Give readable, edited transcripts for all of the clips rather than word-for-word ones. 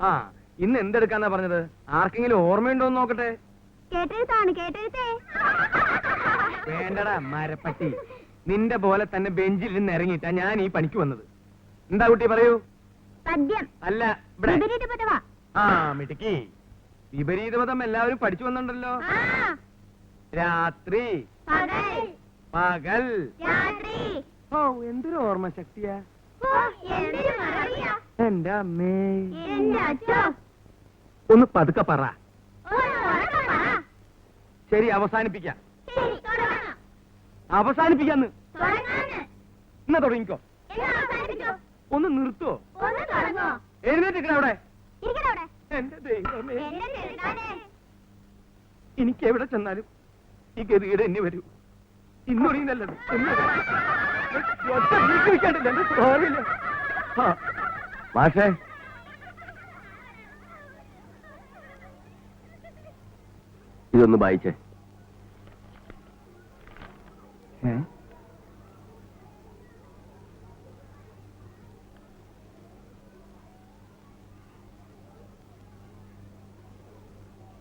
ആ ഇന്ന് എന്തെടുക്കാന്നാ പറഞ്ഞത്? ആർക്കെങ്കിലും ഓർമ്മയുണ്ടോന്ന് നോക്കട്ടെ. വേണ്ടടാ മരപ്പട്ടി, നിന്റെ പോലെ തന്നെ ബെഞ്ചിൽ നിന്ന് ഇറങ്ങിയിട്ടാ ഞാൻ ഈ പണിക്ക് വന്നത്. എന്താ കുട്ടി പറയൂ? അല്ല ആ മിടുക്കി, വിപരീതപദം എല്ലാവരും പഠിച്ചു വന്നിട്ടുണ്ടല്ലോ. രാത്രി, പകൽ. ഓ എന്തൊരു ഓർമ്മ ശക്തിയാ എന്റെ അമ്മേ. ഒന്ന് പതുക്കെ പറ. ശരി, അവസാനിപ്പിക്കാം. അവസാനിപ്പിക്കാന്ന് എന്നാ തുടങ്ങിക്കോ. ഒന്ന് നിർത്തോ? എഴുന്നേറ്റ് അവിടെ. എന്റെ ദൈവമേ, എനിക്ക് എവിടെ ചെന്നാലും ഈ ഗതികേട് എന്നെ വരൂ. ഇന്നൊറിയുന്നല്ലത് മാഷേ. ഇതൊന്ന് വായിച്ചേ.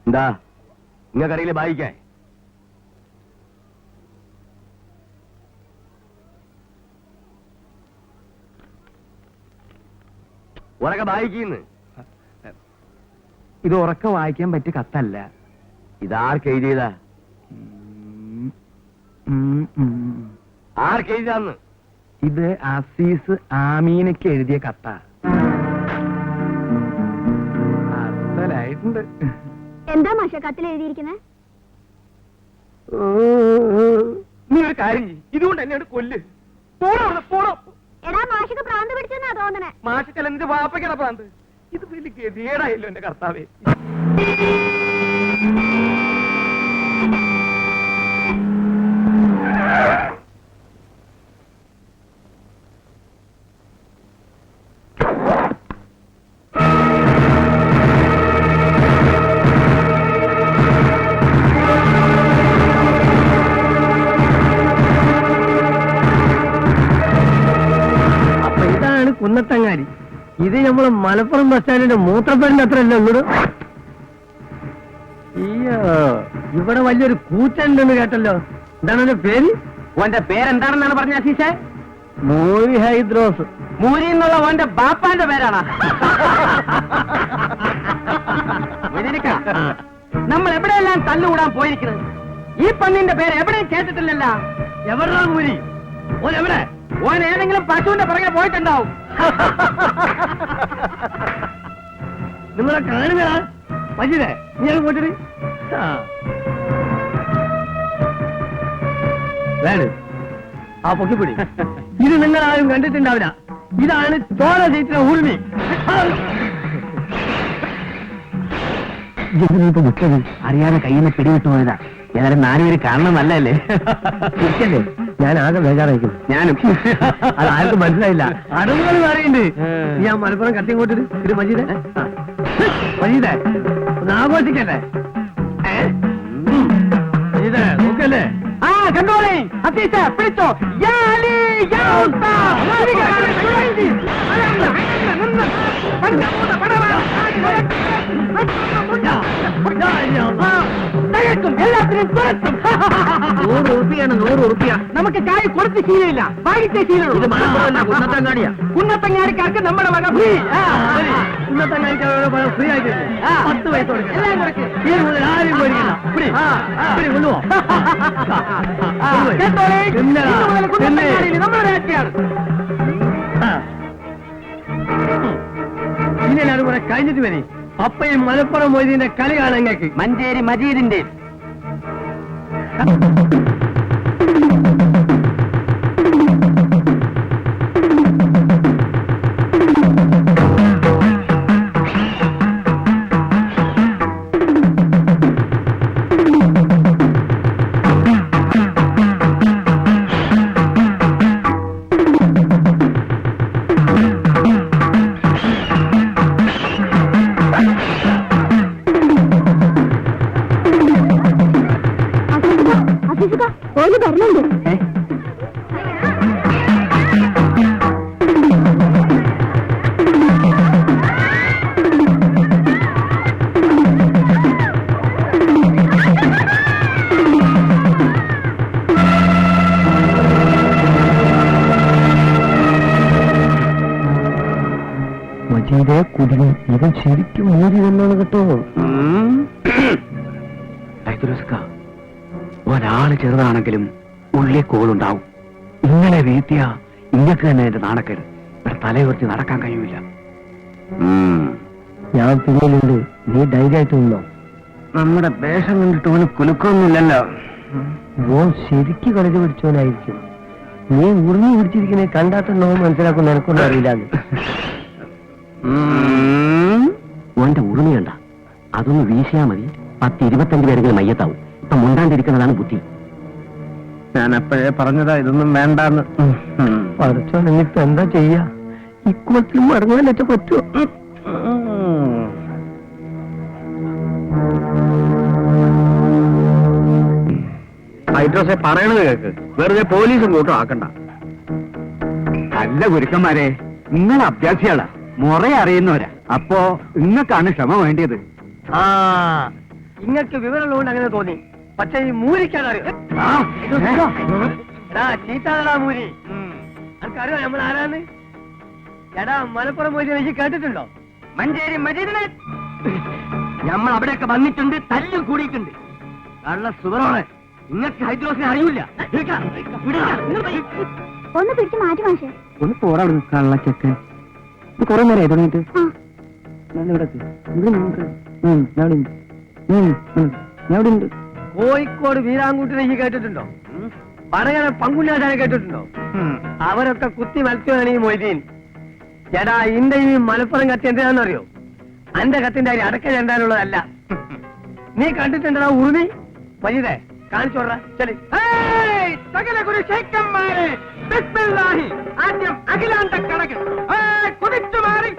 എന്താ നിങ്ങൾക്കറിയില്ല വായിക്കാൻ? ഉറക്കെ വായിക്കുന്നു. ഇത് ഉറക്കെ വായിക്കാൻ പറ്റിയ കത്തല്ല. ഇതാർക്കെഴുതിയതാ? ആർക്കെഴുതാന്ന്? ഇത് അസീസ് ആമീനക്ക് എഴുതിയ കത്ത. അസലായിട്ടുണ്ട്. എന്താ മാഷ കത്തിൽ എഴുതിയിരിക്കുന്നത്? നീ ഒരു കാര്യം ചെയ്യ്, ഇതുകൊണ്ട് എന്നെ കൊല്ല്. പോണോ? എടാ മാഷക്ക് പ്രാന്ത് പിടിച്ചെന്നാ തോന്നണേ. മാഷക്കല്ല, എന്റെ വാപ്പയ്ക്കാണ് പ്രാന്ത്. ഇത് വലിയ ഗതികേടായല്ലോ എന്റെ കർത്താവേ. കുന്നത്തങ്ങാടി. ഇത് നമ്മള് മലപ്പുറം ബസ് സ്റ്റാൻഡിന്റെ മൂത്രപ്പേരിന്റെ അത്ര അല്ലേ ഉള്ളൂ. അയ്യോ, ഇവിടെ വലിയൊരു കൂറ്റുണ്ടെന്ന് കേട്ടല്ലോ. എന്താണ് എന്റെ പേര്? ഓന്റെ പേരെന്താണെന്നാണ് പറഞ്ഞ അസീസേ? മൂരി ഹൈദ്രോസ്. മൂരി എന്നുള്ള ഓന്റെ ബാപ്പാന്റെ പേരാണ്. നമ്മൾ എവിടെയെല്ലാം തല്ലുകൂടാൻ പോയിരിക്കുന്നത്. ഈ പന്നിന്റെ പേര് എവിടെയും കേട്ടിട്ടില്ലല്ലോ. എവിടാ മൂരി? ഓൻ എവിടെ? ഓൻ ഏതെങ്കിലും പശുവിന്റെ പുറകെ പോയിട്ടുണ്ടാവും. നിങ്ങളെ കാണുക മജിദേ, നീ അത് പോയിട്ട് വേണം ആ പൊക്കിപ്പിടി. ഇത് നിങ്ങൾ ആരും കണ്ടിട്ടുണ്ടാവില്ല. ഇതാണ് ചോര സീറ്റിലെ ഊർമി. ഇപ്പൊ വിട്ടത് അറിയാതെ കയ്യിൽ നിന്ന് പിടിവിട്ടു പോയതാ. ഏതായാലും 4 പേര് കാണണം നല്ലല്ലേ? ഇരിക്കല്ലേ, ഞാൻ ആകെ ബേജാറായിരിക്കുന്നു. ഞാനും. അത് ആർക്കും മനസ്സിലായില്ല. അടവുകൾ പറയുന്നുണ്ട്. നീ ആ മലപ്പുറം കത്തിങ്ങോട്ട് ഇത് മജീദേ, മജീദേ ഒന്ന് ആഘോഷിക്കല്ലേ? മജീദേ നോക്കല്ലേ? ആ കണ്ടോളേ അസീസ, പിടിച്ചോ. എല്ലാത്തിനും 100 ഉറുപ്പിയാണ്. 100 ഉറുപ്പിയ. നമുക്ക് ചായ കൊടുത്ത് ശീലമില്ല, വാങ്ങിച്ചേ ശീലമുള്ളൂ. കുന്നത്തങ്ങാടിയാ. കുന്നത്തങ്ങാടിക്കാർക്ക് നമ്മുടെ വക ഫ്രീ. കുന്നത്തങ്ങാടിക്കാരുടെ പണം ഫ്രീ ആയിട്ട് 10 പൈസ കൊടുക്കണം. ആരും കൊണ്ടുപോ. നമ്മുടെ രാജ്യമാണ്. ഇനി എല്ലാവരും കൂടെ കഴിഞ്ഞിട്ട് വരെ അപ്പയും മലപ്പുറം മൊയ്തീന്റെ കളി കാണാൻ ഞങ്ങൾക്ക്. മഞ്ചേരി മജീദിന്റെ കുടുങ്ങി. ഇവൻ ശരിക്കും മൂരി തന്നാണ് കേട്ടോ. ഒരാള് ചെറുതാണെങ്കിലും ഉള്ളിൽ കോളുണ്ടാവും. ഇങ്ങനെ വീഴ്ത്തിയ ഇങ്ങക്ക് തന്നെ എന്റെ നാണക്കേട്. ഇവിടെ തലയുയർത്തി നടക്കാൻ കഴിയൂല. ഞാൻ പിന്നിലുണ്ട്, നീ ധൈര്യമായിട്ട് നിന്നോ. നമ്മുടെ വേഷം കണ്ടിട്ട് ഓന് കുലുക്കൊന്നുമില്ലല്ലോ. ഓൻ ശരിക്ക് കളിച്ച് പിടിച്ചവനായിരിക്കും. നീ ഉറിഞ്ഞു പിടിച്ചിരിക്കണേ കണ്ടാത്തന്നോ മനസ്സിലാക്കുന്ന എനക്കൊന്നും അറിയില്ലാന്ന്. ഓന്റെ ഉറുമിയുണ്ട, അതൊന്ന് വീശിയാ മതി. 10-25 പേരെങ്കിലും മയ്യത്താവും. ഇപ്പൊ മുണ്ടാണ്ടിരിക്കുന്നതാണ് ബുദ്ധി. ഞാൻ അപ്പോഴേ പറഞ്ഞതാ ഇതൊന്നും വേണ്ടാന്ന്. പഠിച്ചോൻ ഇനിയിപ്പോ എന്താ ചെയ്യാ? ഇക്കുളത്തിൽ മടങ്ങാനൊക്കെ പറ്റുമോ? ഹൈഡ്രോസെ പറയണത് കേക്ക്. വെറുതെ പോലീസും കൂട്ടും ആക്കണ്ട. അല്ല ഗുരുക്കന്മാരെ, നിങ്ങൾ അഭ്യാസികളാ, മുറ അറിയുന്നവരാ. അപ്പോ നിങ്ങൾക്കാണ് ക്ഷമ വേണ്ടിയത്. ആ ഇങ്ങക്ക് വിവരമുള്ളതുകൊണ്ട് അങ്ങനെ തോന്നി. പക്ഷെ ഈ മൂരിക്കാനറിയോ? ചീത്താടാ മൂരി. അനക്കറിയോ നമ്മൾ ആരാന്ന്? എടാ മലപ്പുറം പോയി കേട്ടിട്ടുണ്ടോ? മഞ്ചേരി മജീദിനെ നമ്മൾ അവിടെയൊക്കെ വന്നിട്ടുണ്ട്, തല്ലും കൂടിയിട്ടുണ്ട്. കള്ള സുതറോളെ, നിങ്ങൾക്ക് ഹൈദ്രോസിനെ അറിയില്ല. ഒന്ന് പിടിച്ച് മാറ്റി മാഷെ. ഒന്ന് പോടാ അവിടെ കള്ളച്ചക്കൻ. ഇത് കുറെ നേരം തുടങ്ങിയിട്ട്. ഞാൻ ഉണ്ട്. കോഴിക്കോട് വീരാങ്കൂട്ടിനെ ഈ കേട്ടിട്ടുണ്ടോ? പറയണ പങ്കുല്ലാശാനെ കേട്ടിട്ടുണ്ടോ? അവരൊക്കെ കുത്തി മത്സ്യമാണ് ഈ മൊയ്തീൻ. ചേട്ടാ ഇന്റെ ഈ മലപ്പുറം കത്തി എന്തിനാണെന്നറിയോ? അന്റെ കത്തിന്റെ അരി അടക്ക ചെണ്ടാനുള്ളതല്ല. നീ കണ്ടിട്ടുണ്ടോ ഉറുമി? മജീദേ കാണിച്ചോടാ. ശരി സകല ഗുരുശേഖന്മാരെ ബിസ്മില്ലാഹി. ആദ്യം അഖിലാണ്ട കണക്ക് കുതിച്ചു മാറി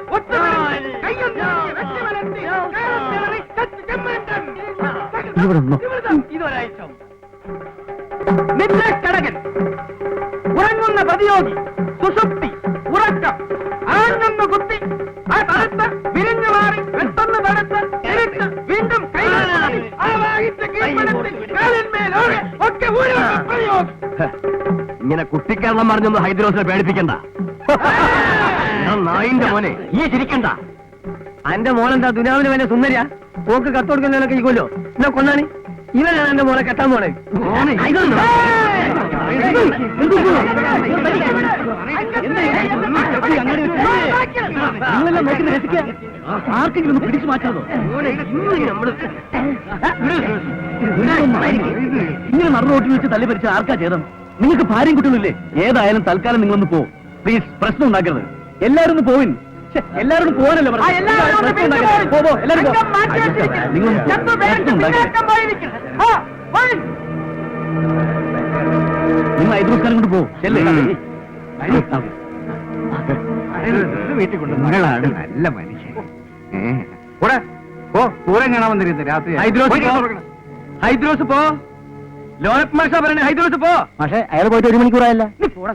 ഇതൊരാഴ്ച നിന്റെ കടകൻ ഉറങ്ങുന്ന പ്രതിയോഗി സുഷുപ്തി ഉറക്കം ആഞ്ഞൊന്ന് കുത്തി ആ തടുത്ത് വിരിഞ്ഞു മാറി പെട്ടെന്ന് തടുത്ത് തിരിച്ച് വീണ്ടും ഒക്കെ ഇങ്ങനെ കുട്ടിക്കേരളം പറഞ്ഞൊന്ന് ഹൈദ്രോസിനെ പേടിപ്പിക്കണ്ട. നായിന്റെ മോനെ ഈ ചിരിക്കണ്ട. അന്റെ മോളെന്താ ദുനിയാവിന് വേണ്ട സുന്ദരിയാ? ഓക്ക് കത്ത് കൊടുക്കുന്നതിനൊക്കെ ഇരിക്കുമല്ലോ. എന്നാ കൊണ്ടാണ് ഇവനാണ് എന്റെ മോളെ കെട്ടാൻ പോണേ. ആർക്കെങ്കിലും പിടിച്ചു മാറ്റാതോ? ഇങ്ങനെ നടന്നു റോട്ടിൽ വെച്ച് തല്ലി പരിച്ച ആർക്കാ ചേതം? നിങ്ങൾക്ക് ഭാര്യയും കുട്ടികളില്ലേ? ഏതായാലും തൽക്കാലം നിങ്ങളൊന്ന് പോ. പ്ലീസ്, പ്രശ്നം ഉണ്ടാക്കരുത്. എല്ലാരും ഒന്ന് പോവിൻ. എല്ലാവരും പോകാനല്ലേ നിങ്ങൾ ഹൈദ്രോസ്കാരം കൊണ്ട് പോകും. വീട്ടിൽ കൊണ്ട് മകളാണ് നല്ല മനുഷ്യൻ. പൂരം കാണാൻ വന്നിരുന്നു രാത്രി. ഹൈദ്രോസ് പോ. ലോനക് മാഷ പറയണേ ഹൈദ്രോസ് പോ. പക്ഷേ അയാൾ പോയിട്ട് 1 മണിക്കൂറായല്ല. നീ പോടാ.